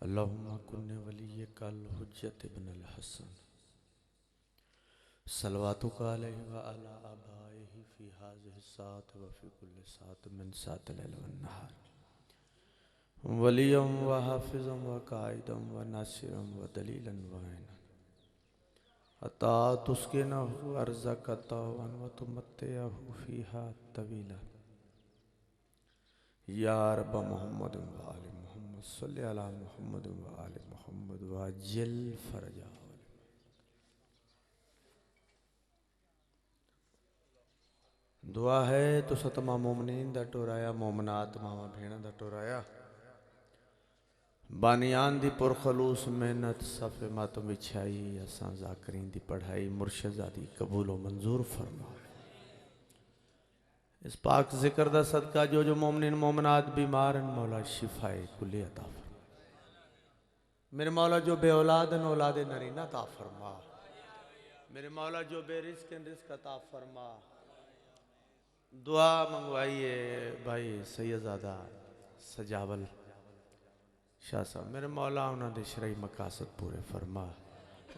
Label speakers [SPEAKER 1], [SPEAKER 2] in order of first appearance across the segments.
[SPEAKER 1] अल्लाहुम्मा कुन्ने वलिय्यकल हुज्जत इब्नुल हसन सलवातुका अलैहि व अला आबाइहि फी हाज़िहि सात व फी कुल्लि सात मिन सातिल लैल वन नहार वलिय्यम व हाफ़िज़म व काइदम व नासिरम व दलीलन व ऐनन अता तुस्किनहु अर्ज़क तौअन व तुमत्तिअहु फ़ीहा तवीला या रब मुहम्मद व आलि मुहम्मद सल्लि अला मुहम्मद व आलि मुहम्मद व अज्जिल फ़रजा। दुआ है तो सतमा मोमनीन दा टोराया मोमनात मावा भेण दा टोराया बानियान दी पुरखलूस मेहनत सफ़े मातम विछाई असां ज़ाकरीन दी पढ़ाई मुर्शदा दी कबूल व मंजूर फरमा। इस पाक जिक्र दा सदका जो मोमनीन मोमनात बीमार हैं मौला शिफाए कुल्ली अता फरमा। मेरे मौला जो बे औलाद हैं औलाद नरीना अता फरमा। मेरे मौला जो बेरिज़्क़ हैं रिज़्क़ अता फरमा। दुआ मंगवाइए भाई सैयदज़ादा सजावल शाह साहब मेरे मौला उन्होंने शरई मकासद पूरे फरमा।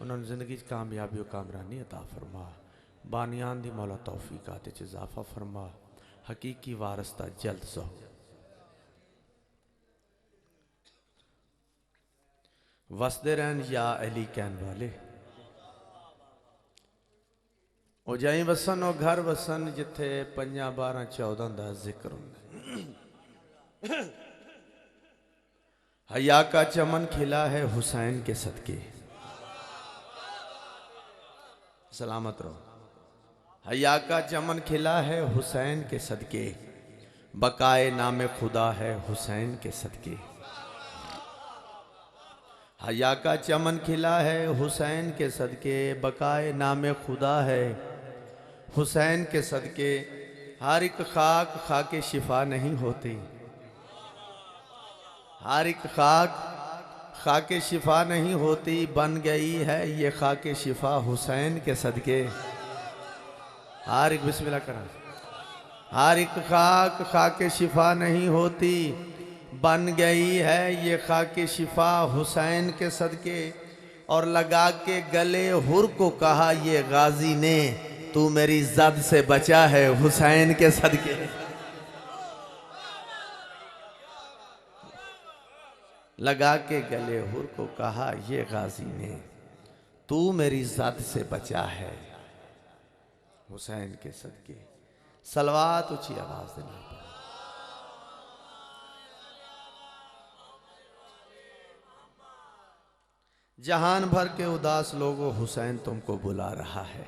[SPEAKER 1] उन्होंने ज़िंदगी कामयाबी और कामरानी अता फरमा। बानियान दी मौला तौफीकात च इज़ाफ़ा फरमा। हकीकी वारस्ता जल्द सो वसदे रहन या अली कहन वाले ओ जाई वसन ओ घर वसन जिथे 5 12 14 का जिक्र होंदा। हया का चमन खिला है हुसैन के सदके सलामत रहो। हया का चमन खिला है हुसैन के सदके बकाए नामे खुदा है हुसैन के सदके। हया का चमन खिला है हुसैन के सदके बकाए नामे खुदा है हुसैन के सदके। हर एक खाक खाके शिफा नहीं होती। हर एक खाक खाके शिफा नहीं होती बन गई है ये खाके शिफा हुसैन के सदके। हर एक बिस्मिल्लाह करा। हर एक खाक खाके शिफा नहीं होती बन गई है ये खाके शिफा हुसैन के सदके। और लगा के गले हुर को कहा ये गाजी ने तू मेरी जद से बचा है हुसैन के सदके। लगा के गले हुर को कहा ये गाजी ने तू मेरी जद से बचा है हुसैन के सदके। सलवात ऊंची आवाज देना। जहान भर के उदास लोगों हुसैन तुमको बुला रहा है।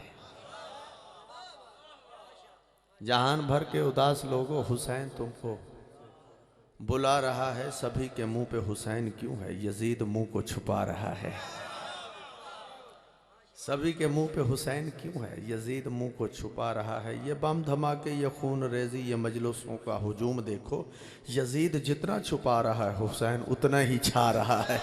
[SPEAKER 1] जहान भर के उदास लोगों हुसैन तुमको बुला रहा है। सभी के मुंह पे हुसैन क्यों है यजीद मुंह को छुपा रहा है। सभी के मुंह पे हुसैन क्यों है यजीद मुंह को छुपा रहा है। ये बम धमाके ये खून रेजी ये मजलिसों का हुजूम देखो यजीद जितना छुपा रहा है हुसैन उतना ही छा रहा है।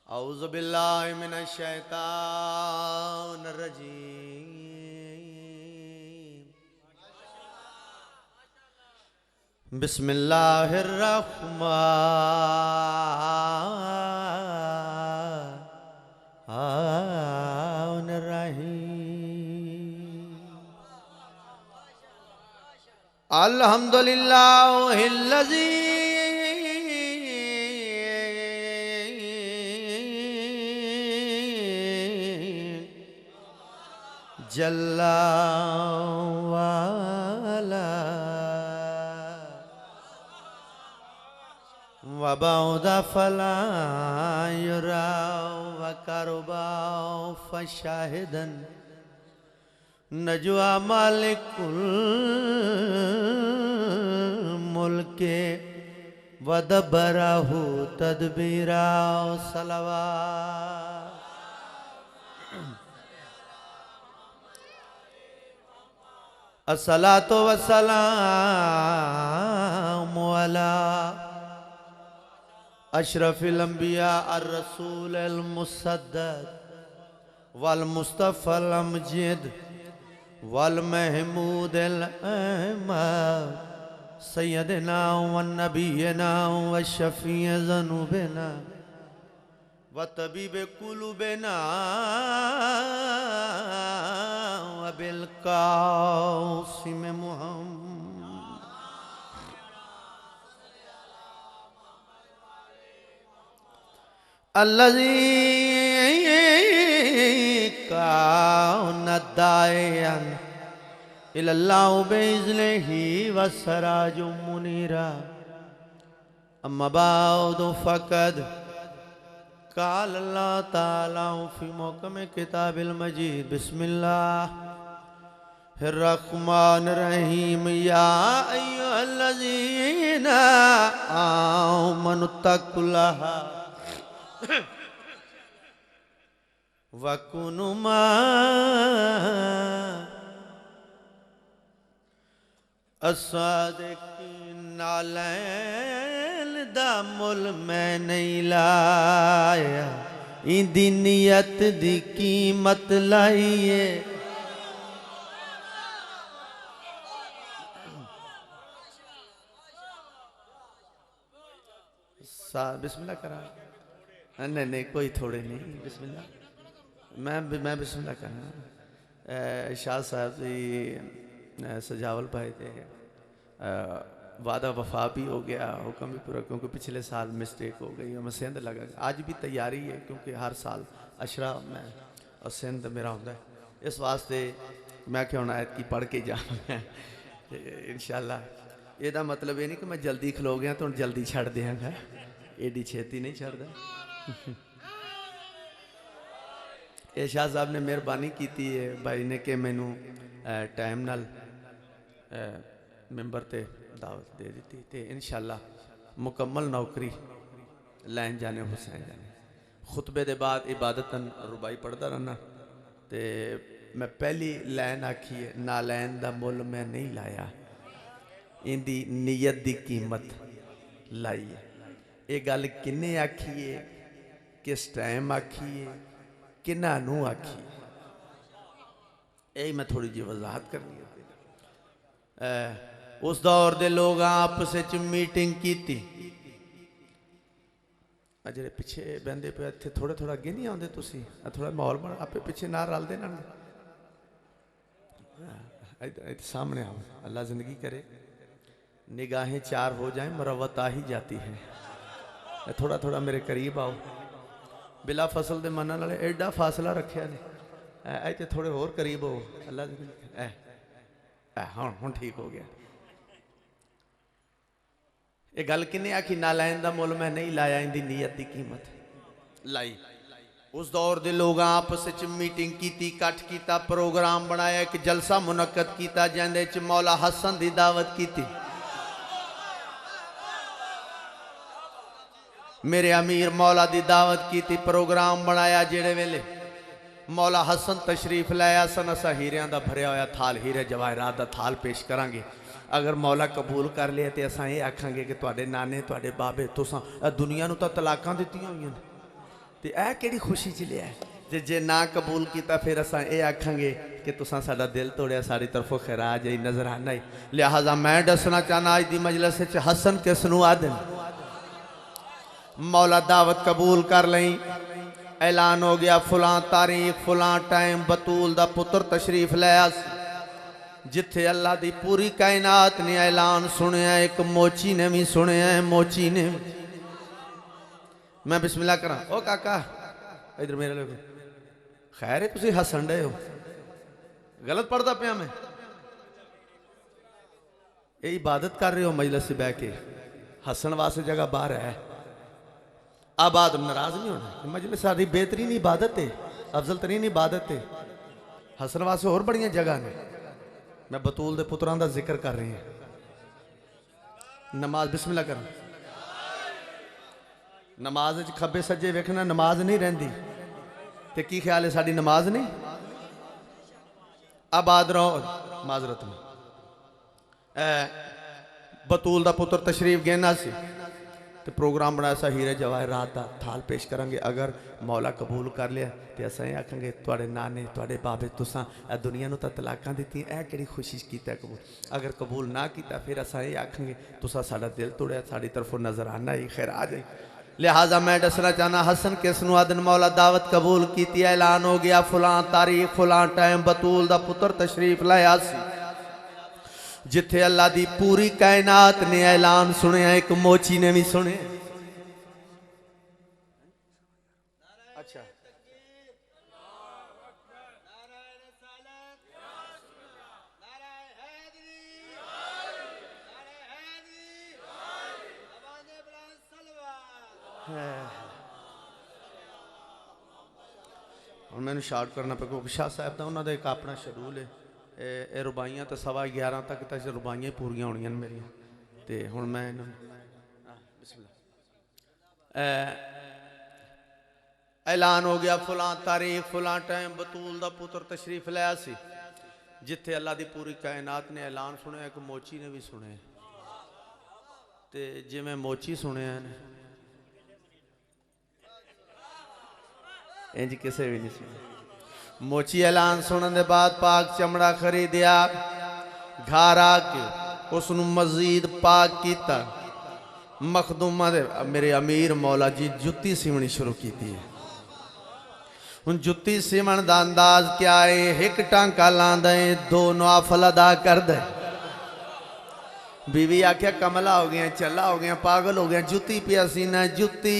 [SPEAKER 1] औज़ु बिल्लाहि मिनश शैतानिर रजीम बिस्मिल्लाहिर रहमानिर रहीम। अल्हम्दुलिल्लाहिल्लज़ी जल्ला वाला वबौदा फला युरा वकरुबा फशाहिदन नजवा मालिकुल मुल्के वदबरहु तदबीरा सलवा। अस्सलातु वस्सलामु अला अशरफिल अंबिया अर रसूल अल मुसद्दद वल मुस्तफ़ल अमजद वल महमूद अल अहमद सय्यदना व नबीना व शफीअ ज़ुनूबिना व तबीब कुलूबिना व बिल कासिम मुहम्मद अल्लज़ी काना दाइयन इलल्लाहु बिइज़्निही व सराजुम मुनीरा अम्मा बादु फ़क़द क़ाल अल्लाह ताला फ़ी मुहकम किताबिल मजीद बिस्मिल्लाहिर्रहमानिर रहीम या अय्युहल्लज़ीना आमनुत्तक़ुल्लाह वकुनु मा अस्सादिक़ीन नालैन दा मुल मैं नहीं लाया इंदी नियत दी कीमत लाइए बिस्मिल्लाह करा नहीं नहीं कोई थोड़े नहीं बिस्मिल्लाह मैं बिस्मिल्लाह करा शाह साहब जी सजावल भाई थे वादा वफा भी हो गया हुक्म भी पूरा क्योंकि पिछले साल मिस्टेक हो गई मैं सिंध लगा आज भी तैयारी है क्योंकि हर साल अशरा मैं और सिंध मेरा होता है इस वास्ते मैं क्या होना की पढ़ के जाना इंशाल्लाह ਇਹਦਾ मतलब ये नहीं कि मैं जल्दी खलो गया तो जल्दी छड़ देंगा एडी छेती नहीं छड़दा ये शाह साहब ने मेहरबानी की है भाई ने कि मैनू टाइम नाल मैंबर ते दावत दे दी ते इंशाल्लाह मुकम्मल नौकरी लैन जाने हुसैन जाने खुतबे दे बाद इबादतन रुबाई पढ़ता रहना ते मैं पहली लैन आखी है ना लैन दा मुल मैं नहीं लाया इंदी नीयत दी कीमत लाई है ये गल किन्ने आखी है किस टाइम आखी है किन्ना नू आखी यही मैं थोड़ी जी वजाहत करनी है उस दौर दे लोग आपस मीटिंग की जे पिछे बहते पे इतने थोड़े थोड़ा अगे नहीं आते तुसी थोड़ा माहौल बना आपे पिछे ना रलते ना सामने आओ अल्लाह जिंदगी करे निगाहें चार हो जाएं मरवत आ ही जाती है थोड़ा थोड़ा मेरे करीब आओ बिला फसल दे मन वाले एडा फासला रखा ने इतने थोड़े होर करीब हो अल्लाह हुण ठीक हो गया ये गल किन्ने आखी ना लैन दा मुल मैं नहीं लाया इनकी नीयत की कीमत लाई उस दौर के लोग आपस मीटिंग की इकट्ठ किया प्रोग्राम बनाया एक जलसा मुनक्कद किया जिंदे च मौला हसन की दावत की मेरे अमीर मौला की दावत की प्रोग्राम बनाया जेड़े वेले मौला हसन तशरीफ लाया सन असा हीरियां दा भरिया होया थाल हीरे जवाहरात दा थाल पेश करांगे अगर मौला कबूल कर लिया तो असा ये आखांगे कि तुहाडे नाने तुहाडे बाबे तुसां दुनिया नूं तां तलाकां दित्तियां होईयां ने ते ऐ किहड़ी खुशी च लिया जे ना कबूल किया फिर असा ये आखांगे कि तुसां साडा दिल तोड़िया साड़ी तरफों खैराज आई नजराना ही लिहाजा मैं दसना चाहना अज दी मजलिस च हसन किस नूं आदन मौला दावत कबूल कर लई ऐलान हो गया फलां तारीख फलां टाइम बतूल दा पुत्र तशरीफ लाया जिथे अल्लाह दी पूरी कायनात ने ऐलान सुनिया एक मोची ने भी सुनिया मोची ने मैं बिस्मिल्लाह करा ओ काका इधर मेरे लोग खैर है तुसी हसन डे हो गलत पढ़ता पाया मैं ये इबादत कर रहे हो मजलिस से बह के हसन वास्ते जगह बाहर है आबाद नाराज नहीं होना मजलिस सारी बेहतरीन इबादत है अफजल तरीन इबादत है हसन वास्ते और बड़ियां जगह ने मैं बतूल दे पुत्रां दा जिक्र कर रही हूं नमाज बिस्मिल्लाह कर नमाज खब्बे सज्जे वेखना नमाज नहीं रहिंदी ते की ख्याल है साडी नमाज नहीं आबाद रहो माजरत में बतूल दा पुत्र तशरीफ गेना सी तो प्रोग्राम बनाया सा हीरे जवाहरात का थाल पेश करांगे। अगर मौला कबूल कर लिया तो अस आखांगे तुहाडे नाने तुहाडे बाबे तुसां दुनिया नूं तां तलाकां दित्तियां, ऐ किहड़ी खुशी कीता कबूल। अगर कबूल ना किया फिर अस आखांगे तुसां साडा दिल तोड़िया, साडी तरफों नजराना ही खैराज है। लिहाजा मैं दसना चाहना हसन किस नूं आदन मौला दावत कबूल की, ऐलान हो गया फलां तारीख फलां टाइम बतूल दा पुत्र तशरीफ लाया सी जिथे अल्लाह दी पूरी कायनात ने ऐलान सुनिया, एक मोची ने भी सुने। अच्छा और मैंने शार्ट करना पे क्योंकि शाह साहब का उन्होंने एक अपना शेड्यूल है, ये रुबाइयाँ तो 11:15 तक तो रुबाइयाँ पूरी होनियां मेरिया। तो हुण मैं ऐलान हो गया फलां तारीख फलां टाइम बतूल दा पुत्र तशरीफ लाया सी जिथे अल्लाह दी पूरी कायनात ने ऐलान सुने, एक मोची ने भी सुने। तो जिवें मोची सुने इंज किसे भी नहीं सुने। मोची ऐलान सुनने के बाद पाक चमड़ा खरीदिया, घर आके उसनू मजीद पाक किया। मखदूमा दे मेरे अमीर मौला जी जुत्ती सीवनी शुरू की थी। हुण जुत्ती सीवन का अंदाज क्या है, एक टांका ला दे दो नवाफल अदा कर दे। बीवी आख्या कमला हो गया, चला हो गया, पागल हो गया, जुत्ती पिया सीना जुत्ती,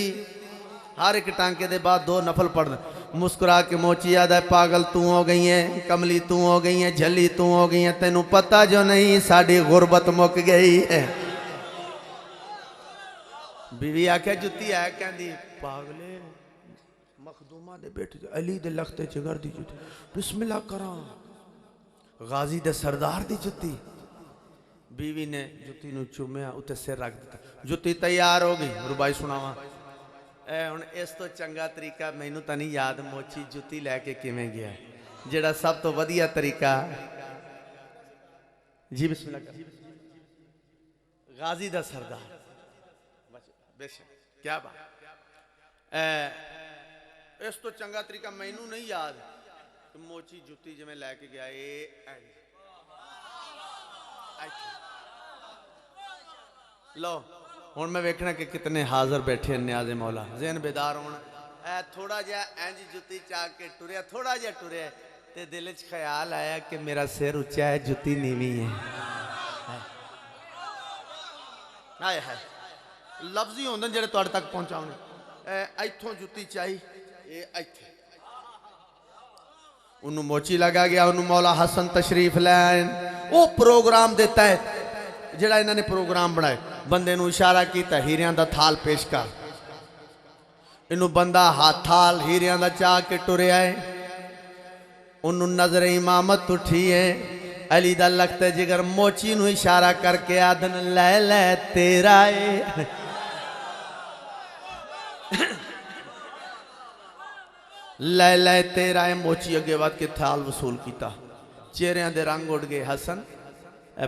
[SPEAKER 1] हर एक टांके के बाद 2 नफल पढ़। मुस्कुरा के मोची याद है पागल तू हो गई है, कमली तू हो गई है, झली तू हो गई है, तेनू पता जो नहीं साड़ी गुरबत मुक गई है। बीवी आख्या जुत्ती है, कहती पागले मखदूमा दे बेटे अली दे लखते जिगर दी जुत्ती, बिस्मिल्लाह करा गाजी दे सरदार दी जुत्ती। बीवी ने जुत्ती नू चूमिया, उत्ते सिर रख दिता, जुत्ती तैयार हो गई। रुबाई सुनावा हुण इस तो चंगा तरीका मैनू तो नहीं याद मोची जुत्ती लैके किवें गया, जिहड़ा सब तो वधिया तरीका जी बिस्मिल्लाह कर गाजी दा सरदार बेशक क्या बात। इस तो चंगा तरीका मैनू नहीं याद कि मोची जुत्ती जिवें लैके गया लो। हुण मैं वेखना कि कितने हाजिर बैठे न्याज़े मौला ज़हन बेदार होना। थोड़ा जिहा इंज जुत्ती चा के टुरिया, थोड़ा जिहा टुरिया ते दिल च ख्याल आया कि मेरा सिर उच्चा है जुत्ती नीवी है। हाय हाय लफ्ज़ ही होंदे जिहड़े तुहाडे तक पहुंचाउणे। इत्थों जुत्ती चाही इत्थे उन्होंने मोची लगा गया, उन्होंने मौला हसन तशरीफ लैन वो प्रोग्राम देता है जिहड़ा इन्होंने प्रोग्राम बनाए। बंदे नूं इशारा किया हीरियां दा थाल पेश कर, इनू बंदा हाथ थाल हीरियां दा चाह के टुरिया है। उन्होंने नजर इमामत उठी है, अली दा लखते जिगर मोची नूं इशारा करके आदन लै लै तेरा है। लै लै तेरा है मोची अगे वध के थाल वसूल किया। चेहरिया दे रंग उड़ गए। हसन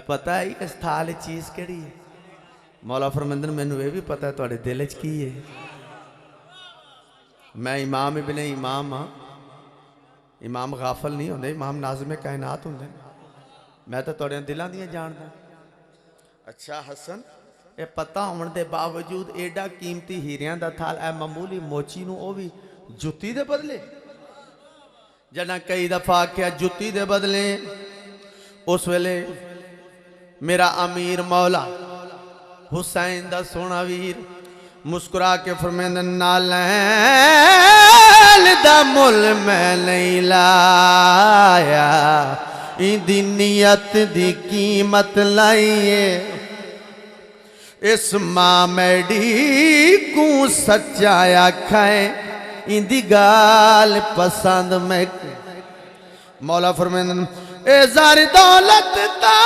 [SPEAKER 1] पता है इस थाल चीज केड़ी है? मौला फरमांदे मैनू ये भी पता है तुहाडे दिल च की है। मैं इमाम इब्ने इमाम हाँ, इमाम गाफल नहीं होंदे, इमाम नाज़िम कायनात होंदे। मैं तो तुहाडे दिलों दियां जानदा। अच्छा हसन ये पता होने के बावजूद एडा कीमती हीरियां दा थाल ए मामूली मोची नूं ओ भी जुत्ती दे बदले, जना कई दफा आख्या जुत्ती दे बदले। उस वेले मेरा अमीर मौला हुसैन दा सोना वीर मुस्कुरा के फरमांदा नालैन दा मुल मैं नहीं लाया, इंदी नियत दी कीमत लाइए। इस मां मैडी को सच्चा आखाए, इंदी गाल पसंद मैं। मौला फरमांदे ए ज़ार दौलत ता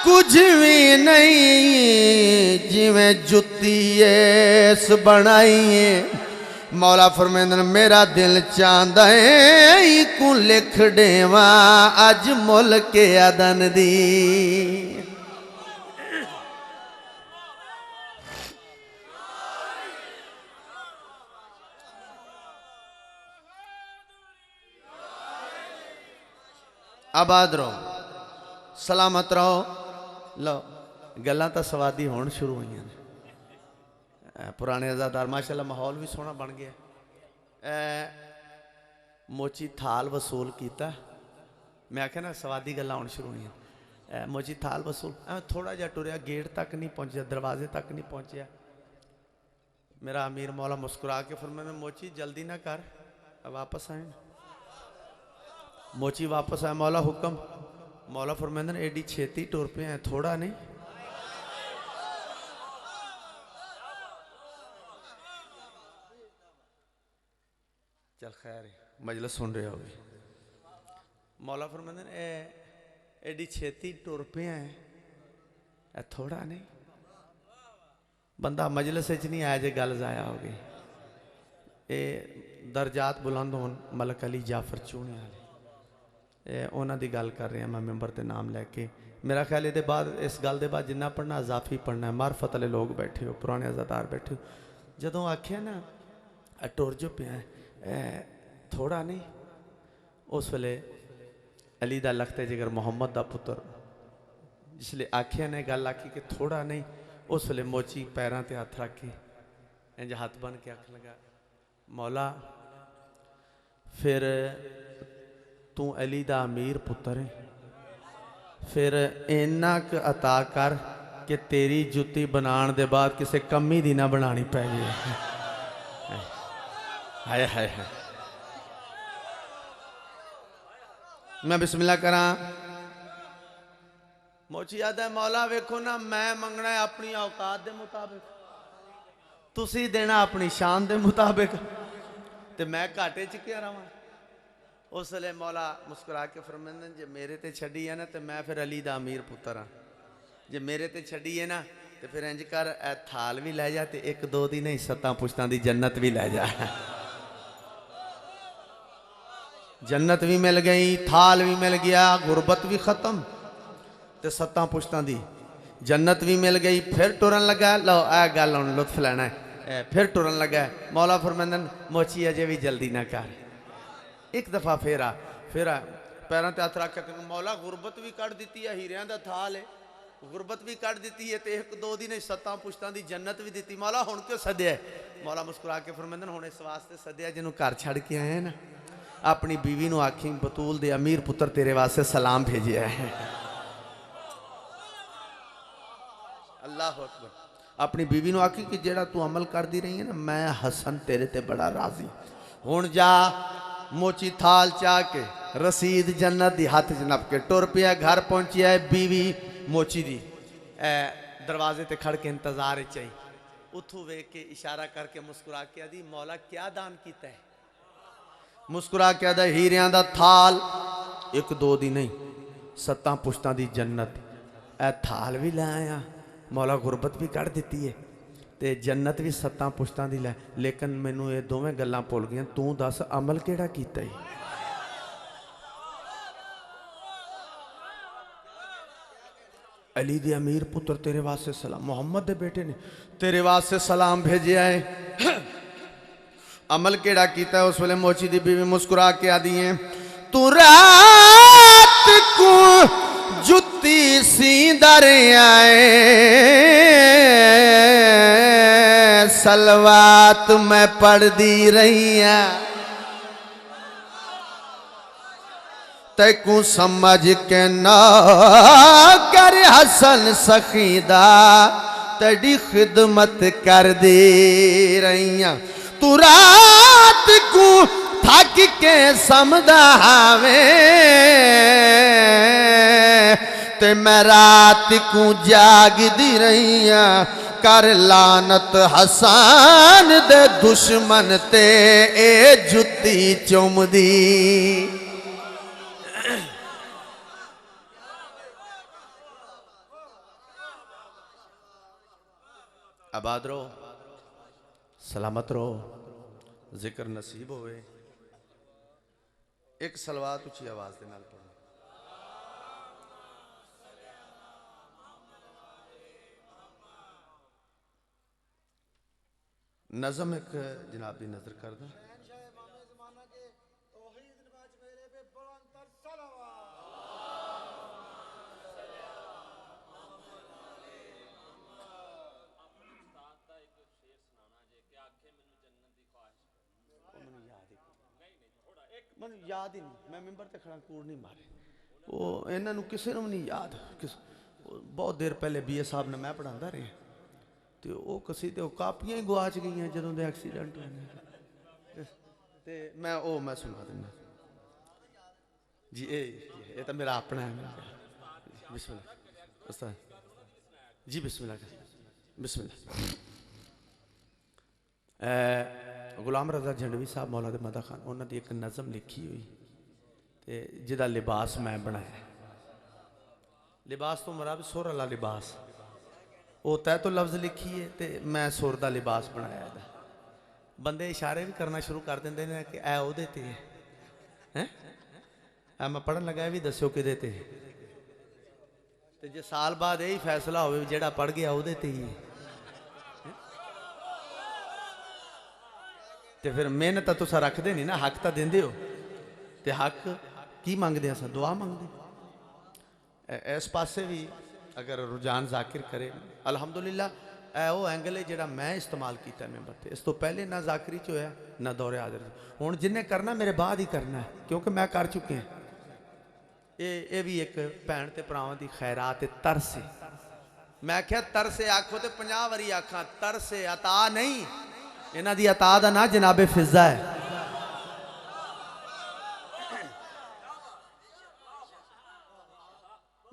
[SPEAKER 1] कुछ भी नहीं, जिवें जुत्ती इस बनाइए। मौला फरमांदे मेरा दिल चाहता है को लिख देवा अज मुल के अदन दी। आबाद रहो, सलामत रहो। लो गल्लां तो सवादी होण शुरू हुई ने। पुराने अज़ादार माशाअल्लाह माहौल भी सोहना बन गया। मोची थाल वसूल किया। मैं आख्या ना सवादी गल्लां होण शुरू हुई। मोची थाल वसूल थोड़ा जहा टुरया, गेट तक नहीं पहुंचा, दरवाजे तक नहीं पहुंचा। मेरा अमीर मौला मुस्कुरा के फरमाया मोची जल्दी ना कर, वापस आए। मोची वापस आया, मौला हुक्म। मौला फरमाया एडी छेती टुर पे हैं, थोड़ा नहीं। चल खैर मजलिस सुन रहे होगे। मौला फरमाया एडी छेती टुर पे हैं, थोड़ा नहीं। बंदा मजलिस नहीं आया जे गल जाया हो गई। ये दर्जात बुलंद होन मलक अली जाफर चूने वाले, उन्हों की गल कर रहे हैं मैं मैंबर के नाम लैके। मेरा ख्याल ये बाद इस गल के बाद जिन्ना पढ़ना अजाफी पढ़ना है। मार्फत वाले लोग बैठे हो, पुराने अजादार बैठे हो। जदों आख्या ना टुर जो पिया थोड़ा नहीं, उस वेले अली दा लखते जिगर मोहम्मद दा पुत्र जिसले आख्या ने गल आखी कि थोड़ा नहीं, उस वेले मोची पैरों ते हथ रख के इंज हाथ बन के आख लगा मौला फिर तू अली दा अमीर पुत्र है, फिर इन्ना क अता कर कि तेरी जुत्ती बनाने दे बाद किसी कमी दी ना बनानी पै गई। हाय हाय हाय। मैं बिस्मिल्लाह करा। मोची आदा है मौला वेखो ना, मैं मंगना है अपनी औकात के मुताबिक, तुसी देना अपनी शान के मुताबिक, तो मैं घाटे च क्या रहा। उस वे मौला मुस्कुरा के फरमांदे जे मेरे ते छड़ी है ना तो मैं फिर अली दा अमीर पुत्र हाँ। जे मेरे ते छड़ी है ना तो फिर इंज कर थाल भी लै जा, तो एक दो दी नहीं 7 पुश्तां दी जन्नत भी लै जा। जन्नत भी मिल गई, थाल भी मिल गया, गुरबत भी खत्म, तो 7 पुश्तां दी जन्नत भी मिल गई। फिर टुरन लगा। लो आ गल हुण लुत्फ लैना है। फिर टुरन लगा। मौला फरमांदे मोची अजे भी जल्दी ना कर। एक दफा फिर आ पैरों ते हथ रख के मौला गुरबत भी कढ़ दी है, हीरियां दा थाल है, गुरबत भी कढ़ दी है, तो एक दो दी नहीं 7 पुश्तां दी जन्नत भी दी। मौला हुण क्यों सद्या? मौला मुस्कुरा के फरमांदे हुण इस वास्ते सद्या जिन्हों घर छड़ के आए ना, अपनी बीवी नूं आखी बतूल दे अमीर पुत्र तेरे वास्ते सलाम भेजिया है। अल्लाह अकबर। अपनी बीवी नूं आखी कि जेड़ा तू अमल करती रही है ना, मैं हसन तेरे ते बड़ा राजी। हुण जा। मोची थाल चा के रसीद जन्नत दी हाथ च नप के टुर पिया। घर पहुंचिया है, बीवी मोची दी दरवाजे ते खड़ के इंतजार चाहिए। उथू वेख के इशारा करके मुस्कुरा के आदि मौला क्या दान किया है? मुस्कुरा के आदा हीरियां दा थाल, एक दो दी नहीं 7 पुश्तां दी जन्नत। ए थाल भी लै आया, मौला गुरबत भी कढ़ दी है, तो जन्नत भी 7 पुश्तां दी लै। लेकिन मैनू ये दोवें गल्लां भुल गई। तू दस अमल केड़ा कीता है? अली दे अमीर पुत्र तेरे वास्ते सलाम, मोहम्मद दे बेटे ने तेरे वास्ते सलाम भेजिया है। अमल केड़ा कीता है? उस वेले मोची दी बीवी मुस्कुरा के आदी है तू रात को जुत्ती सींदा रहा है, सलवात मैं पढ़दी रही है, तैकू समझ के ना कर हसन सखीदा, तेरी खिदमत कर दे रही। तू रात को थक के समदा आवे, ते मैं रात को जागदी रही। कर लानत हसन दे दुश्मन ते ए जुत्ती चुमदी। आबाद रहो, सलामत रहो, जिक्र नसीब होवे। एक सलवात उची आवाज के नाल पढ़ो। नज़म एक जनाब की नजर कर दो। मैं याद ही नहीं, मैं मिंबर ते खड़ा कूड़ नहीं मारे वो इन्हों किसी को नहीं याद बहुत देर पहले BA साहब ने मैं पढ़ाता रहा तो वो कसी तो कापियां ही गुआच गई जो दे एक्सीडेंट होने मैं सुना देना जी ये तो मेरा अपना है बिस्मिल्लाह उस्ताद जी बिस्मिल्लाह गुलाम रजा झंडवी साहब मौला दे मदा खान उन्होंने एक नज़म लिखी हुई ते जिदा लिबास मैं बनाया लिबास तो मरा भी सुर वाला लिबास वो तय तो लफ्ज़ लिखी है तो मैं सुर का लिबास बनाया बंदे इशारे भी करना शुरू कर देंगे ने कि ऐ ओहदे ते हैं मैं पढ़न लगा भी दस्यो कि जे साल बाद यही फैसला हो जेड़ा पढ़ गया ओहदे ते ही तो फिर मेहनत तुसा रखते नहीं ना हक तो देंदे हो तो हक की मंगते अस दुआ मंगते इस पासे भी अगर रुझान जाकिर करे अल्हम्दुलिल्लाह वो एंगल है जो मैं इस्तेमाल किया मेंबर से इस तो पहले ना जाकरी च होया ना दौरे हाजिर हुण जिन्हें करना मेरे बाद ही करना है क्योंकि मैं कर चुके हैं ये भी एक भैन ते भरावां दी खैरात तरस है मैं क्या तरसे आखो तो 50 वारी आखा तरसे अता नहीं इन्हां दी अता दा ना जनाबे फिजा है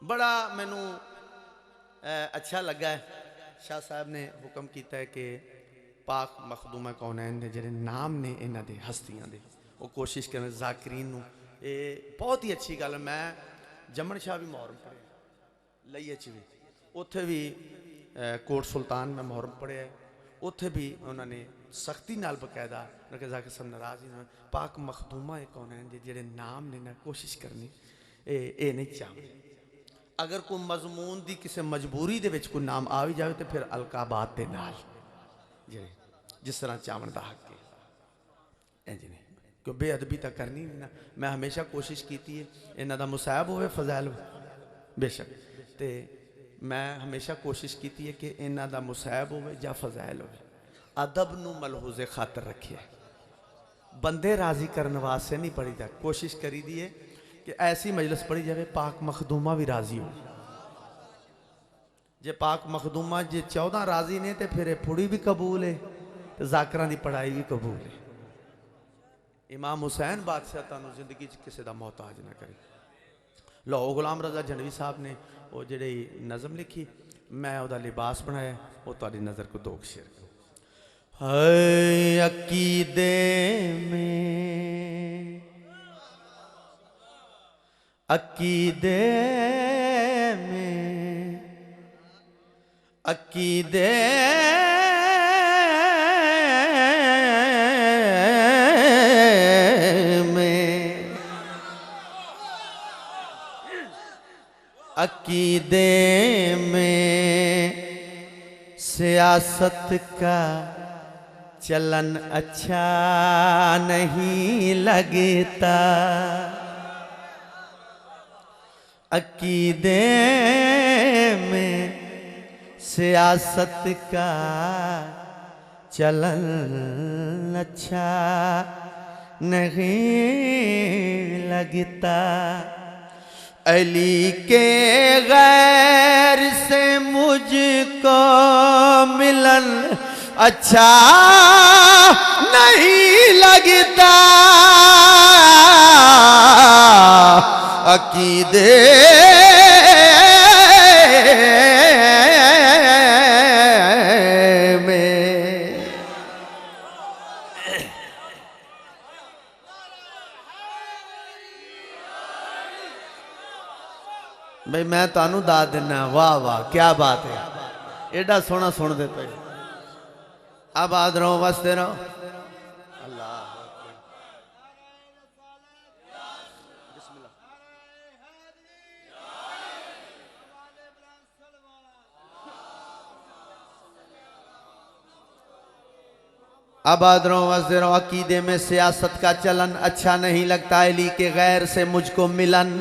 [SPEAKER 1] बड़ा मैनू अच्छा लगा है शाह साहब ने हुक्म किया है कि पाक मखदूमा कौनैन ने जेडे नाम ने इन्हां दे हस्तियां दे वो कोशिश करें जाकिरीन नूं ये बहुत ही अच्छी गल मैं जमन शाह भी मुहर्रम पढ़े लईए च भी उत्थे भी कोट सुल्तान में मुहर्रम पढ़िया उत्थे भी उन्होंने सख्ती नाल बकायदा जाकिर साहब नाराज ही पाक मखदूमा कौनैन दे जेडे नाम ने ना कोशिश करनी ये नहीं चाहते अगर कोई मजमून की किसी मजबूरी दे विच कोई नाम आ भी जाए तो फिर अलकाबाद के नाल जिस तरह चावन का हक है इंज नहीं क्यों बेअदबी तो करनी नहीं ना मैं हमेशा कोशिश की है इन्हों का मुसाहब हो फजैल बेशक तो मैं हमेशा कोशिश की है कि इन्हों का मुसाहब हो या फजैल हो अदब नूं मलहूज़े खातर रखे बंदे राजी करने वास्ते नहीं पढ़ी दा कोशिश करी दी है कि ऐसी मजलिस पढ़ी जाए पाक मखदूमा भी राजी हो जे पाक मखदूमा जे 14 राजी ने तो फिर फुड़ी भी कबूल है तो जाकरां दी पढ़ाई भी कबूल है इमाम हुसैन बादशाह तुहानूं जिंदगी किसी का मोहताज ना करे लो गुलाम रजा झंडवी साहब ने वो जिहड़ी नज़म लिखी मैं वह लिबास बनाया वो तुहाडी नज़र को दो शेर है अकीदे में अकीदे अकीदे में सियासत का चलन अच्छा नहीं लगता अकीदे में सियासत का चलन अच्छा नहीं लगता अली के गैर से मुझको मिलन अच्छा नहीं लगता अकीदे भाई मैं तानू दाद देना वाह वाह क्या बात है एडा सोना सुन दे पे आबाद रहो वसते रहो अल्लाह आबाद रहो वसते रहो अकीदे में सियासत का चलन अच्छा नहीं लगता अली के गैर से मुझको मिलन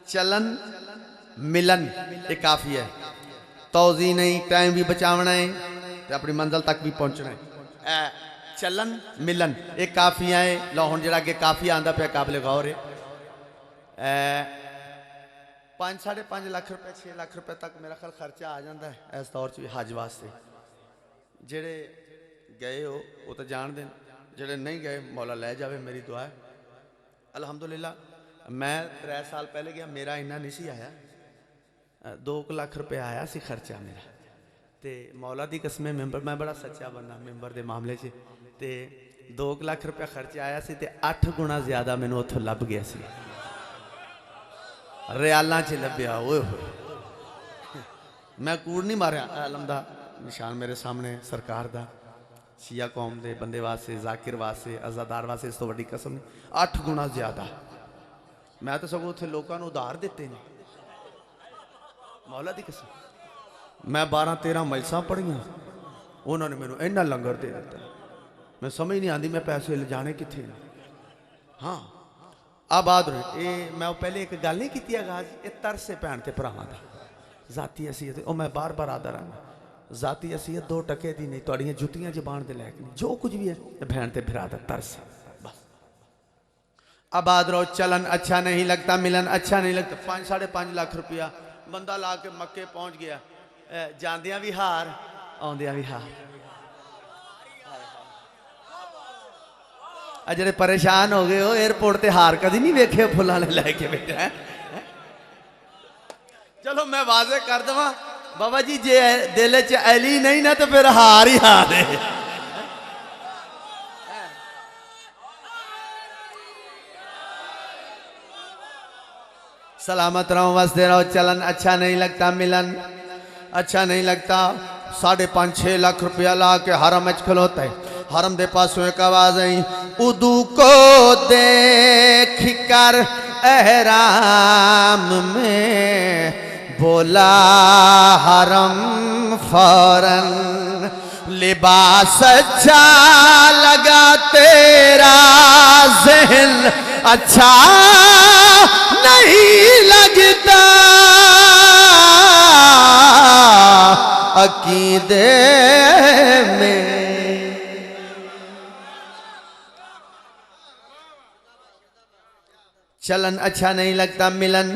[SPEAKER 1] चलन मिलन एक काफी है तौजी नहीं टाइम भी बचावना है तो अपनी मंजिल तक भी पहुंचना है चलन मिलन एक काफिया है। लो हुण जिहड़ा अगे काफिया आंदा पिया काबिल गौर है। 5-5.5 लाख रुपए 6 लाख रुपए तक मेरा ख्याल खर्चा आ जाता है इस दौर च भी हज वास्ते। जेड़े गए हो वो तो जान देन, जेड़े नहीं गए मौला लै जावे, मेरी दुआ है। अलहमदुलिल्लाह मैं 3 साल पहले गया, मेरा इन्ना नहीं सी आया, 2 लाख रुपये आया सी खर्चा मेरा। तो मौला दी कसमें मैंबर, मैं बड़ा सच्चा बंदा मैंबर के मामले च, तो 2 लाख रुपया खर्चा आया सी ते 8 गुणा ज़्यादा मैनू उत्थों लभ गया सी, रियालां च लभ्या। ओए होए मैं कूड़ नहीं मारिया, आलम दा निशान मेरे सामने सरकार दा, शिया कौम के बंदे वास्ते, जाकिर वास्ते, अजादार वास्ते इस तो वड्डी कसम नहीं। 8 गुणा ज़्यादा मैं तो सगों उत्थे लोगों को उधार दिते ने, मौला दी कसम। मैं 12-13 मजलिसां पढ़ियां, उन्होंने मैनू इन्ना लंगर दे दिता, मैं समझ नहीं आती मैं पैसे ले जाने कित्थे। हाँ आबाद रहे। ये मैं पहले एक गल नहीं की आगाज, ये तरस है भैन ते भरावां दा, जाती असीयत। और मैं बार बार आदा रहा, जाती असीयत 2 टके दी नहीं, तुहाड़ियां जुत्तियां जबान दे लैक नहीं, जो कुछ भी है भैन ते भरा दा तरस बस। आबाद रहो। चलन अच्छा नहीं लगता, मिलन अच्छा नहीं लगता। 5-5.5 लाख रुपया बंदा ला के मक्के पहुंच गया, जांदियां भी हार आउंदियां भी हार। जेडे परेशान हो गए हो एयरपोर्ट ते हार कभी नहीं वेखे फुलां लैके बैठे हैं। चलो मैं वाजे कर देवां बाबा जी, जे दिल च अली नहीं ना तो फिर हार ही हार है। सलामत रहो, वसदे रहो। चलन अच्छा नहीं लगता, मिलन अच्छा नहीं लगता। 5.5-6 लाख रुपया ला के हरम च खलोता है, हरम दे पासों एक आवाज आई, उदू को देख कर एहराम में बोला हरम फौरन, लिबास अच्छा लगा तेरा, ज़हन अच्छा नहीं लगता, अकीदे में। चलन अच्छा नहीं लगता, मिलन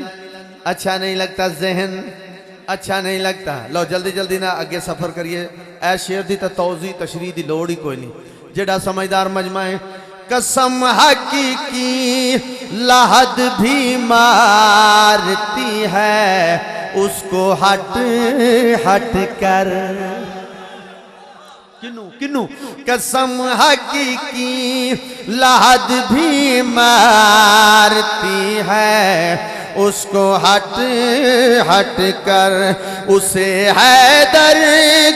[SPEAKER 1] अच्छा नहीं लगता, जहन अच्छा नहीं लगता। लो जल्दी जल्दी ना अगे सफर करिए। ऐ शेर दी तौज़ी तशरीह दी लोड़ ही कोई नहीं, जेड़ा समझदार मजमा है। कसम हकीकी लहद भी मारती है, उसको हट हट कर। किन्नू किन्नू कसम हकीकी लहद भी मारती है, उसको हट हट कर। उसे हैदर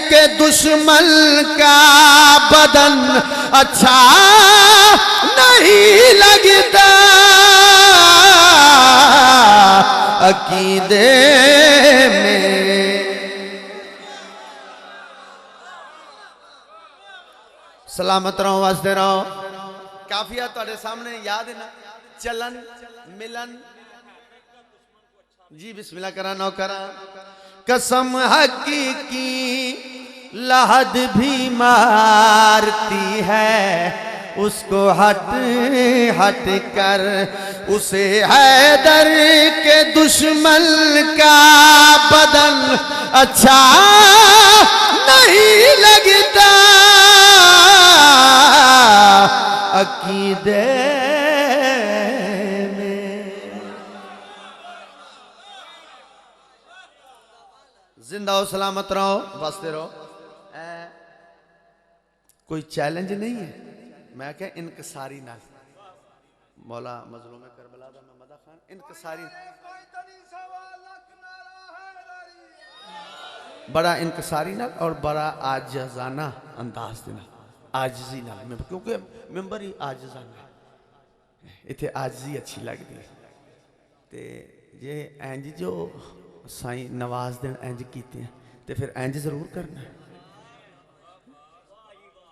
[SPEAKER 1] के दुश्मन का बदन अच्छा नहीं लगता, अकीदे में। सलामत रहो, वास्ते रहो। काफिया तुहाडे सामने याद है ना, चलन मिलन जी। बिस्मिल्लाह करा नौ करा। कसम हकीकी लहद भी मारती है, उसको हट हट कर। उसे हैदर के दुश्मन का बदन अच्छा नहीं लगता, अकीदे में। जिंदा हो, सलामत रहो, बसते रहो। कोई चैलेंज नहीं है। मैं क्या इनकसारी ना, मौला मजलूम करबला दा मैं मदा खान इनकसारी, बड़ा इनकसारी ना और बड़ा आजिज़ाना अंदाज देना, आजिज़ी ना, क्योंकि मेंबर ही आजिज़ाना, इतने आजिज़ी अच्छी लगती है। तो जे इंज जो साई नवाज दिन इंज कीते हैं तो फिर इंज जरूर करना है।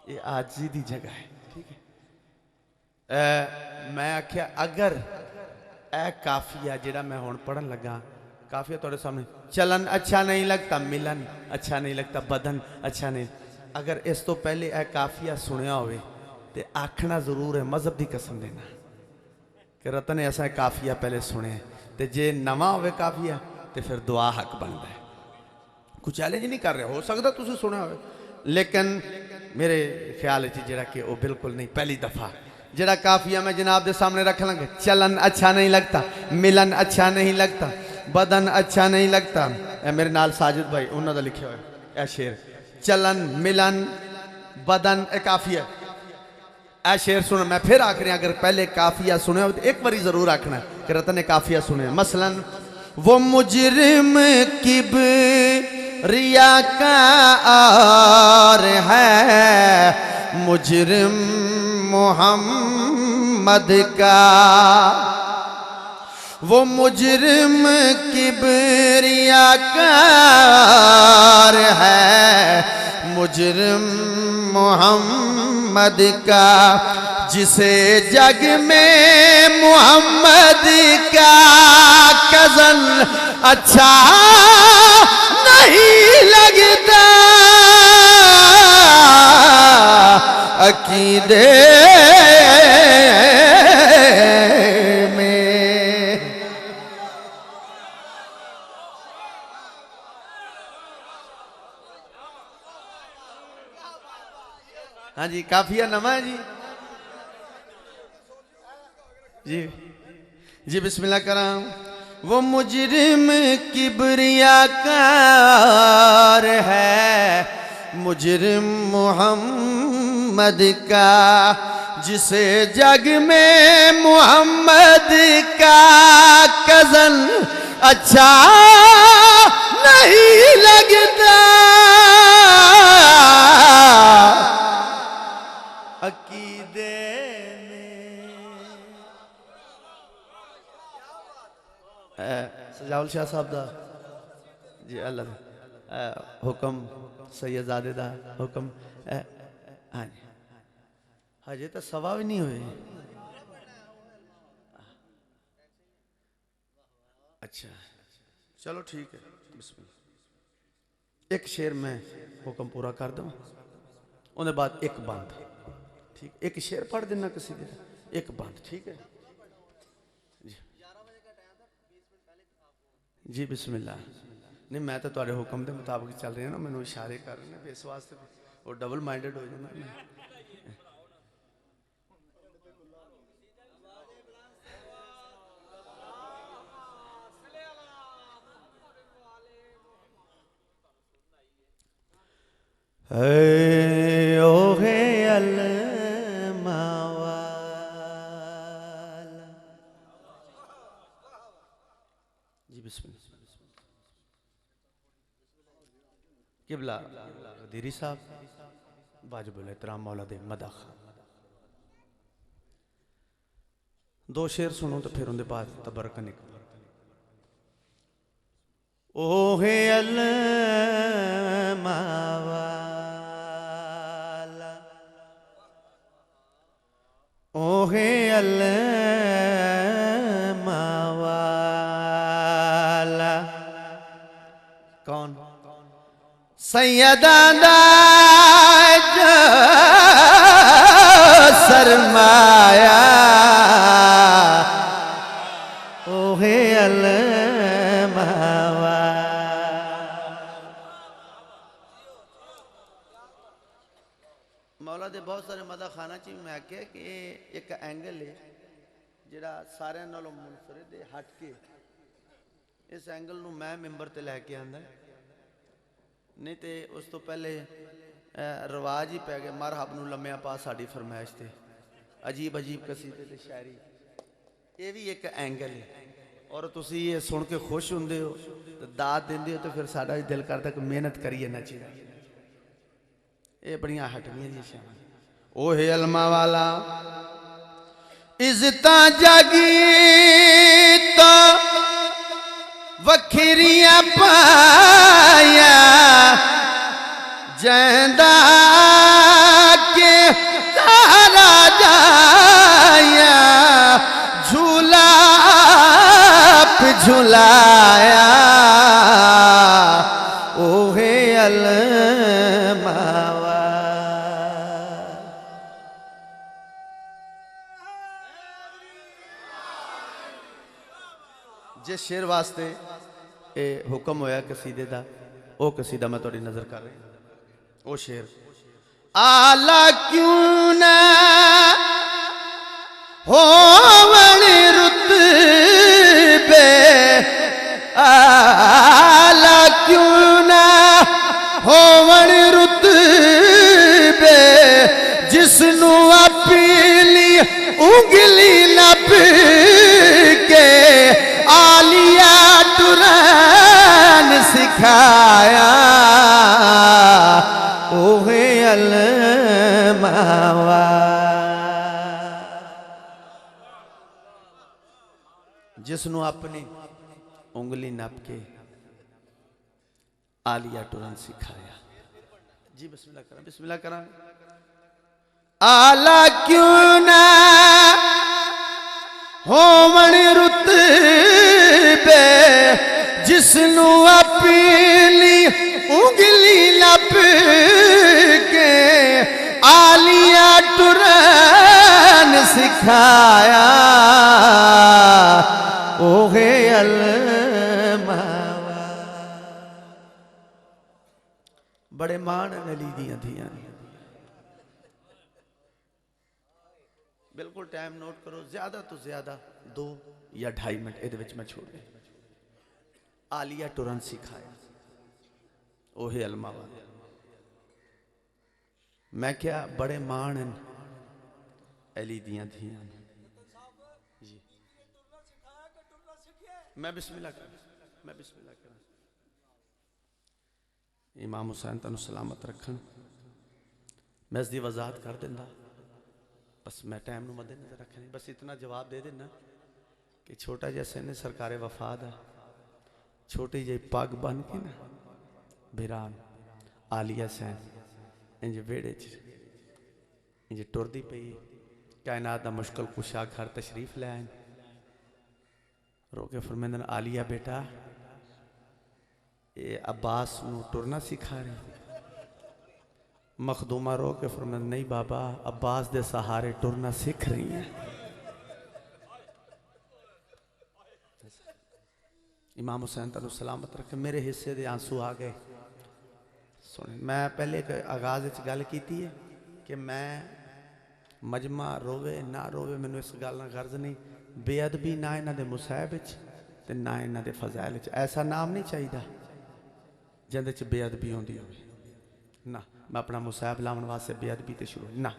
[SPEAKER 1] ये आजिज़ी की जगह है, ठीक है। मैं आख्या अगर ए काफिया जिहड़ा मैं हुण पढ़न लगा, काफिया तुहाडे सामने, चलन अच्छा नहीं लगता, मिलन अच्छा नहीं लगता, बदन अच्छा नहीं। अगर इस तो पहले ए काफिया सुनिया होवे तो आखना जरूर है, मजहब की कसम देना कि रतन ने ऐसा काफिया पहले सुने, तो जे नवा हो काफिया तो फिर दुआ हक बनता है। कुछ चैलेंज नहीं कर रहे, हो सकता तुम सुना हो, लेकिन मेरे ख्याल जरा कि वो बिल्कुल नहीं, पहली दफ़ा जरा काफिया मैं जनाब के सामने रख लंगे। चलन अच्छा नहीं लगता, मिलन अच्छा नहीं लगता, बदन अच्छा नहीं लगता। मेरे नाल साजिद भाई उन्होंने लिखे हुए ए शेर, चलन मिलन बदन ए काफिया। ए शेर सुनो, मैं फिर आखिर अगर पहले काफिया सुने हो तो एक बारी जरूर आखना कि रतन ने काफिया सुने। मसलन वो मुजरिम किबरिया का आर है, मुजरिम मोहम्मद का। वो मुजरिम किबरिया का आर है, मुजरिम मोहम्मद का, जिसे जग में मोहम्मद का कज़न अच्छा नहीं लगता। अकीदे में हाँ जी, काफिया नवा है जी। जी जी बिस्मिल्लाह कराम। वो मुजरिम किबरिया कार है, मुजरिम मोहम्मद का, जिसे जग में मोहम्मद का कज़न अच्छा नहीं लगता। अकीदे सजाउल शाह साहब दा जी अल्लाह हुक्म सैयदजादे दा हुक्म। हाँ जी, हजे तो सवा भी नहीं हुए। अच्छा चलो ठीक है, बिस्मिल्लाह। एक शेर मैं हुक्म पूरा कर दूँ, उसके बाद एक बंद, ठीक। एक शेर पढ़ देना किसी के, एक बंद, ठीक है जी बिस्मिल्लाह। नहीं मैं तो तुहाडे हुक्म के मुताबिक चल रही हूँ ना, मैंने इशारे कर रहे हैं, इस वास्ते वो डबल माइंडेड हो जाना। ओहे अलमावाला जी बिस्मिल्लाह। किबला कदीरी साहब वाजिबुल एहतराम मौला दे मदह। दो शेर सुनो तो फिर उनके बाद तबरकन निकल। ओहे अलमावाला, ओहे अलमावाला, कौन? सैयदा सरमाया, ओहे अलमावा। मौला दे बहुत सारे मदा खाना च मैं आख्या कि एक एंगल है जिहड़ा सारे नालों मुनफरिद हट के, इस एंगल नूं मैं मैंबर ते लैके आंदा, नहीं तो उस तो पहले रिवाज ही पै गया मरहब नूं लम्या पा साड़ी फरमाइश से अजीब अजीब कसीदे ते शायरी। ये भी एक एंगल है, और तुसी ये सुन के खुश होंदे हो तो दाद देंदे हो, तो फिर साडा भी दिल करता कि मेहनत करिए ना चाहिए। ये बड़ियां हटवियां जी शान। ओहे अलमा वाला इज्जता जागी तो वखरिया पाया, जैंदा के तारा जाया, झूला झुलाया, ओहे अलमावा। जिस शेर वास्ते ये हुक्म होया कसीदे दा, वो कसीदा मैं थोड़ी नजर कर रही। वो शेर आला क्यों ना होवन रुतबे, आला क्यों ना होवन रुतबे, जिसनू अपनी उंगली नप के आलिया टुरन सिखाया, ओहे अलमावा। जिसनू अपनी उंगली नप के आलिया टुरन सिखाया। जी बिस्मिल्लाह करा, बिस्मिल्लाह करा। आला क्यों ना होवन रुतबे, जिसनू अपनी उंगली नप के आलिया टुरन सिखाया, ओहे अलमावा। बड़े मान नली दियां धियां। बिल्कुल टाइम नोट करो, ज्यादा तो ज्यादा 2 या 2.5 मिनट ये मैं छोड़ दूं। आलिया टुरन सिखाया, ओहे अलमावा। मैं क्या बड़े मान अली दियां धियां। जी मैं बिस्मिल्लाह कर, मैं बिस्मिल्लाह कर। इमाम हुसैन तनु सलामत रखन। मैं इसकी वजाहत कर देंदा, बस मैं टाइम नू मद्देनजर रखनी। बस इतना जवाब दे देना कि छोटा जैसे ने सरकारे वफाद है, छोटी जी पग बन के ना बिरान आलिया सैन इंज वेड़े इंज टुरदी पई, कायनात का मुश्किल कुशा घर तशरीफ ले आए। रोके फरमेंदन आलिया बेटा ये अब्बास नू टुरना सिखा रही। मखदूमा रो के फरमाया नहीं बाबा, अब्बास दे सहारे टुरना सीख रही है। इमाम हुसैन तनु सलामत रखे, मेरे हिस्से दे आंसू आ गए। सुन, मैं पहले आगाज गल की है कि मैं मजमा रोवे ना रोवे, मैनू इस गल ना गर्ज नहीं। बेअदबी ना इन्हां दे मुसाहिब ते ना इन्हां दे फज़ाइल। ऐसा नाम नहीं चाहिए जिंदे च बेअदबी होंदी होवे ना। मैं अपना मुसाहिब लाने वास्ते बेअदबी तो शुरू ना।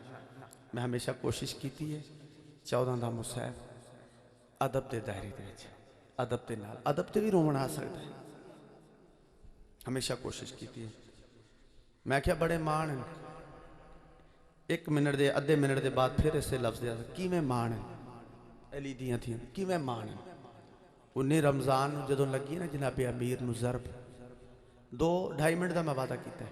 [SPEAKER 1] मैं हमेशा कोशिश की है 14 का मुसाहिब अदब के दायरे के, अदब के नाल, अदब से भी रोवन आ सकता है। हमेशा कोशिश की है। मैं क्या बड़े मान 1 मिनट के अद्धे मिनट के बाद फिर इसे लफ्ज कि मैं मान है अली दियां थी कि मैं मान है। 19 रमज़ान जो लगी ना जनाबे अमीर नू ज़रब 2-2.5 मिनट का मैं वादा किया।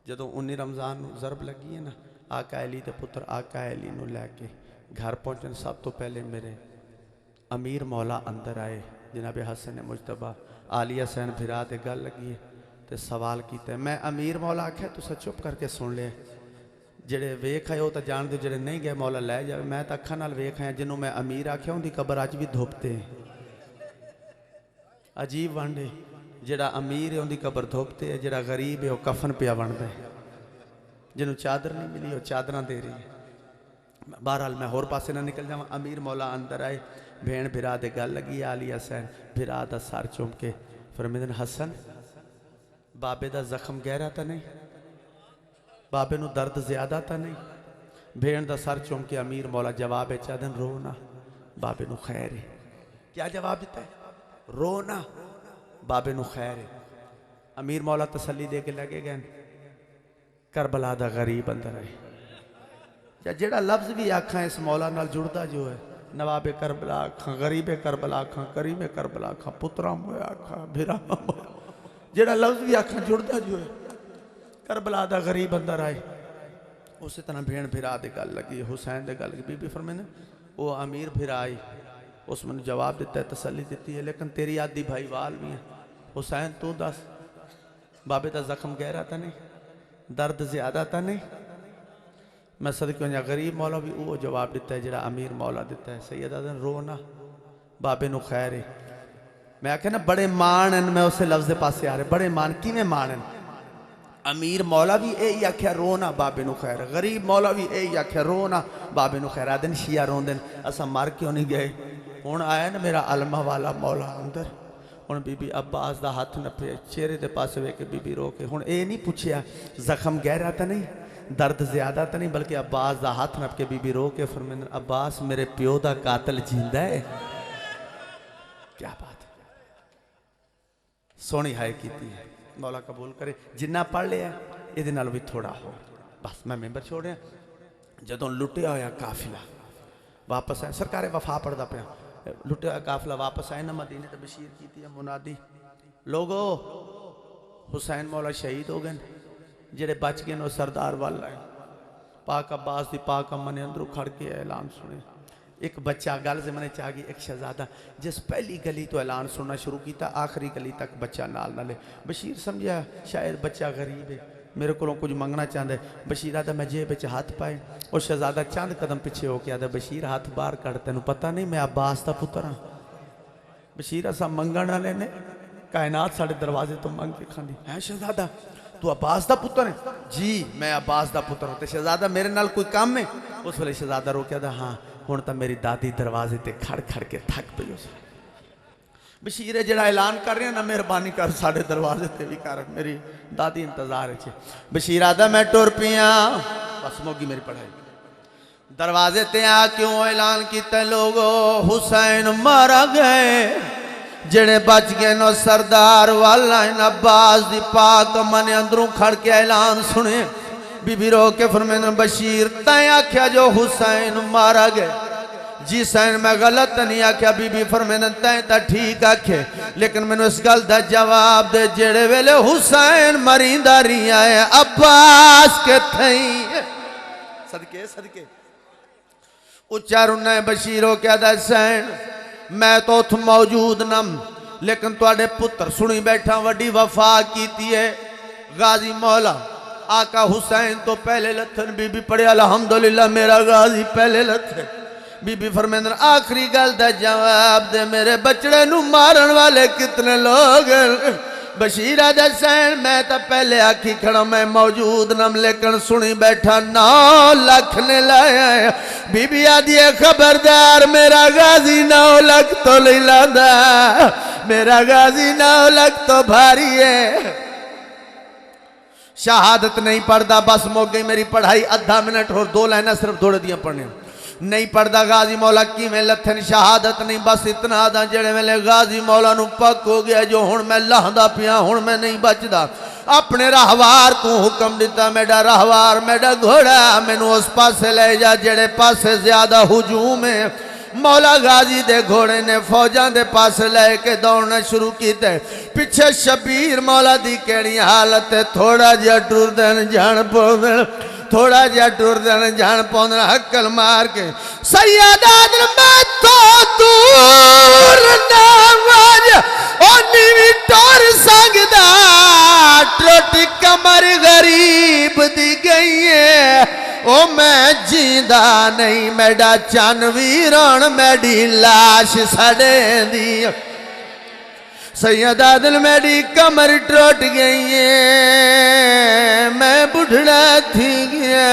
[SPEAKER 1] जो 19 रमज़ान ज़रब लगी है ना, आका अली के पुत्र आका अली नू लैके घर पहुँचन सब तो पहले मेरे अमीर मौला अंदर आए। जनाबे हसन मुजतबा आलिया सैन फिरा ते गल लगी है तो सवाल किया। मैं अमीर मौला आख्या तुसा चुप करके सुन लिया। जेड़े वेख आए वो तो जान दो, जेड़े नहीं गए मौला लै जाए। मैं तो अखा नाल वेख आया, जिन्हों मैं अमीर आख्या उनकी कबर अज भी धुपते। अजीब वंड है, जेड़ा अमीर है उनकी कबर धुपते है, जेड़ा गरीब है वह कफन पिया बनता है। जिन्हों चादर नहीं मिली वो चादर दे रही है। बहरहाल मैं होर पासे ना निकल जावा। अमीर मौला अंदर आए, भेण भिरा दे गल लगी। आलिया सैन भिरा दा सर चुम के फरमांदे हसन बाबे दा जख्म गहरा तो नहीं, बाबे नू दर्द ज्यादा तो नहीं। भेण दा सर चुम के अमीर मौला जवाब है चादन रो ना, बाबे नू खैर है। क्या जवाब दिता है? रो ना, बाबे नू खैर है। अमीर मौला तसल्ली दे के लगे गए। करबला दा गरीब अंदर आए। या जेड़ा लफ्ज भी आखा इस मौला नाल जुड़दा जो है, नवाबे करबला आखा, गरीबे करबला आखा, करीबे करबला आखा, पुत्रा मोया आखा, भिरा जेड़ा लफ्ज भी आखा जुड़दा जो है, करबला दा गरीब अंदर आए। उस तरह भेण भिरा दे गल लगी, हुसैन दे गल लगी। बीबी फरमांदे वो अमीर भिरा आई, उस मैंने जवाब दिता है, तसल्ली दी है, लेकिन तेरी आदि भाई वाल भी है। हुसैन तू दस बाबे का जख्म गहरा था नहीं, दर्द ज्यादा था नहीं। मैं सदके गरीब मौला भी वो जवाब दिता है जरा अमीर मौला दिता है। सैयद आदन रो ना, बाबे नू खैर है। मैं आख्या ना बड़े मान हैं, मैं उस लफ्ज़ के पास आ रहे बड़े मान किमें मान हैं। अमीर मौला भी यही आख्या रो ना बाबे नू खैर, गरीब मौला भी यही आख्या रो ना बाबे नू खैर। आदन शिया रोंदे असा मर क्यों नहीं गए। हुण आया ना मेरा अलमा वाला मौला अंदर, हुण बीबी अब्बास दा हाथ नपे चेहरे के पास वे के बीबी रो के। हुण ये नहीं पूछया जख्म गहरा तो नहीं, दर्द ज्यादा तो नहीं, बल्कि अब्बास दा हाथ नप के बीबी रो के फरमांदे अब्बास मेरे प्यो दा कातल जिंदा है। क्या बात है, सोहनी हाय की है। मौला कबूल करे जिन्ना पढ़ लिया ये भी थोड़ा हो। बस मैं मैंबर छोड़िया जदों लुटिया होया काफिला वापस आया, सरकारे वफा पढ़ता पाया, लुटिया होया काफिला वापस आए ना मदीने तो बशीर की है मुनादी लोगो हुसैन मौला शहीद हो गए, जेड़े बच गए वो सरदार वाल आए। पाक अब्बास की पाक अम्मा ने अंदरों खड़ के ऐलान सुने। एक बच्चा गल जमने च आ गई, एक शहजादा जिस पहली गली तो ऐलान सुनना शुरू किया आखिरी गली तक बच्चा नाल ना ले। बशीर समझा शायद बच्चा गरीब है मेरे को कुछ मंगना चाहता है। बशीर आदा मैं जेब हाथ पाए और शहजादा चंद कदम पिछे होके आदा बशीर हाथ बाहर कड़, तेन पता नहीं मैं अब्बास का पुत्र हाँ। बशीर असा मंगण वाले ने कायनात साढ़े दरवाजे तो मंग के खानी है। शहजादा तू अब्बास का पुत्र है? जी मैं अब्बास का पुत्र हूँ। शहजादा मेरे नाल कोई काम है? उस वेले शहजादा रोकया था हाँ हुण तो मेरी दादी दरवाजे ते खड़ खड़ के थक पई। उस बशीर जड़ा ऐलान कर रहे ना मेहरबानी कर साढ़े दरवाजे ते भी कर, मेरी दादी इंतजार है। बशीर आदा मैं टुर पिया, बस मोगी मेरी पढ़ाई। दरवाजे ते आ क्यों ऐलान किया लोगो हुसैन मारा गए, जेड़े बच गए नो सरदार वाला अब्बास दी पाक मन अंदरों खड़ के ऐलान सुने। बीबी रो के फरमाने बशीर तैं आख्या जो हुसैन मारा गए? जी सैन मैं गलत नहीं आख्या। बीबी फरमाने तैं तो ठीक आखे, लेकिन मैनू इस गल का जवाब दे जेड़े वेले हुसैन मरींदा रिया है अब्बास के थई सदके सदके उच्चा रुना बशीरो क्या दसैन मैं तो उत मौजूद नम, लेकिन तुहाडे पुत्र सुनी बैठा वड्डी वफा कीती है। गाजी मौला आका हुसैन तो पहले लथन। बीबी पढ़े अल्हम्दुलिल्लाह मेरा गाजी पहले लथे। बीबी फरमांदे आखिरी गल दा जवाब दे मेरे बचड़े नू मारन वाले कितने लोग? बशीर दसैन मैं तो पहले आखी खड़ा मैं मौजूद नम, लेकिन सुनी बैठा 9 लाख ने लाया है। बीबी आदि खबरदार मेरा गाजी 9 लाख तो नहीं लादा, मेरा गाजी 9 लाख तो भारी है। शहादत नहीं पढ़ता बस मुक गई मेरी पढ़ाई। आधा मिनट और 2 लाइना सिर्फ दौड़ दिया पढ़ने नहीं पढ़ता। गाजी मौला किवें लथन शहादत नहीं बस इतना आदा जेड़े वेले गाजी मौला नू पक हो गया जो हुण मैं लहदा पिया हुण मैं नहीं बचदा। अपने राहवार को हुक्म दिता मेरा राहवार मेरा घोड़ा मैनू उस पासे ले जा जेड़े पासे ज्यादा हुजूम है। मौला गाजी दे घोड़े ने फौजा दे पास लेके दौड़ना शुरू किया। पिछे शबीर मौला दी केड़ी हालत है, थोड़ा जिहा टुरदन जान पौंदन, थोड़ा जिहा टुरदन जान पौंदन हक्कल मार के सैयदा मैं तो दूर ना वाज ओ नीवी टोर संगदा टोटी कमर गरीब दी गई है। ओ मैं जींदा नहीं मेरा चन वीरण मेरी लाश सड़े दी। सैयदा दिल मेरी कमर टूट गई है मैं बुढ़ड़ा थी गया।